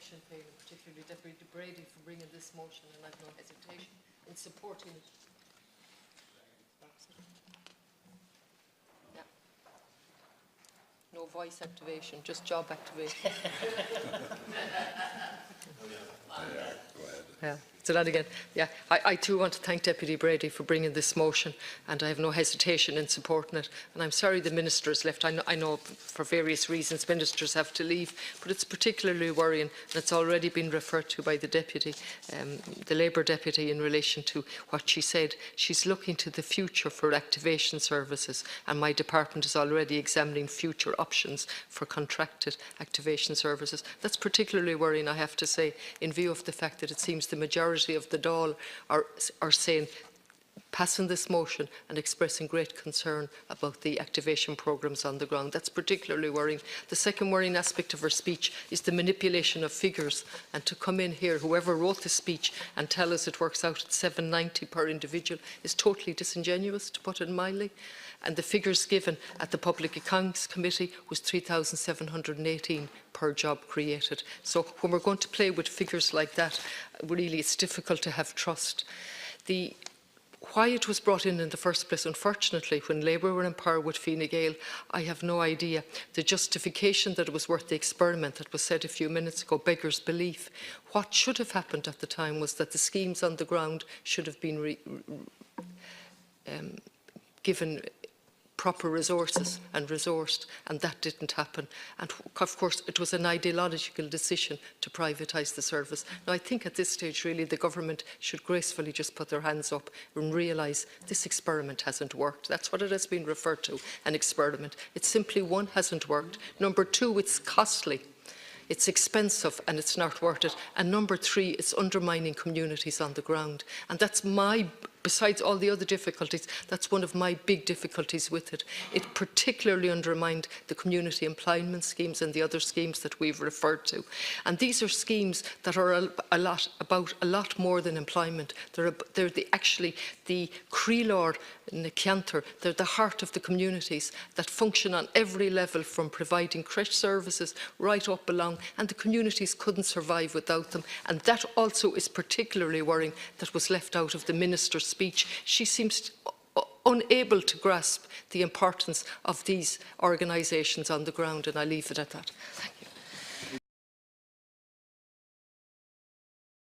Sinn Féin, and particularly Deputy Brady, for bringing this motion, and I have no hesitation in supporting it. Yeah. No voice activation, just job activation. Yeah. So that again, yeah, I too want to thank Deputy Brady for bringing this motion, and I have no hesitation in supporting it. And I'm sorry the Minister has left. I know for various reasons ministers have to leave, but it's particularly worrying, and it's already been referred to by the Deputy, the Labour Deputy, in relation to what she said. She's looking to the future for activation services, and my department is already examining future options for contracted activation services. That's particularly worrying, I have to say, in view of the fact that it seems the majority of the Dáil are saying, passing this motion and expressing great concern about the activation programmes on the ground. That's particularly worrying. The second worrying aspect of her speech is the manipulation of figures, and to come in here, whoever wrote the speech, and tell us it works out at $7.90 per individual is totally disingenuous, to put it mildly. And the figures given at the Public Accounts Committee was $3,718 per job created. So when we're going to play with figures like that, really it's difficult to have trust. Why it was brought in the first place, unfortunately, when Labour were in power with Fine Gael, I have no idea. The justification that it was worth the experiment that was said a few minutes ago beggars belief. What should have happened at the time was that the schemes on the ground should have been given proper resources and resourced, and that didn't happen. And of course it was an ideological decision to privatise the service. Now I think at this stage really the government should gracefully just put their hands up and realise this experiment hasn't worked. That's what it has been referred to, an experiment. It simply, one, hasn't worked. Number two, it's costly. It's expensive and it's not worth it. And number three, it's undermining communities on the ground. And that's besides all the other difficulties, that's one of my big difficulties with it. It particularly undermined the community employment schemes and the other schemes that we've referred to. And these are schemes that are about a lot more than employment. They're actually the Creelor and the Cantor. They're the heart of the communities that function on every level, from providing creche services right up along, and the communities couldn't survive without them. And that also is particularly worrying, that was left out of the Minister's speech. She seems unable to grasp the importance of these organisations on the ground, and I leave it at that. Thank you.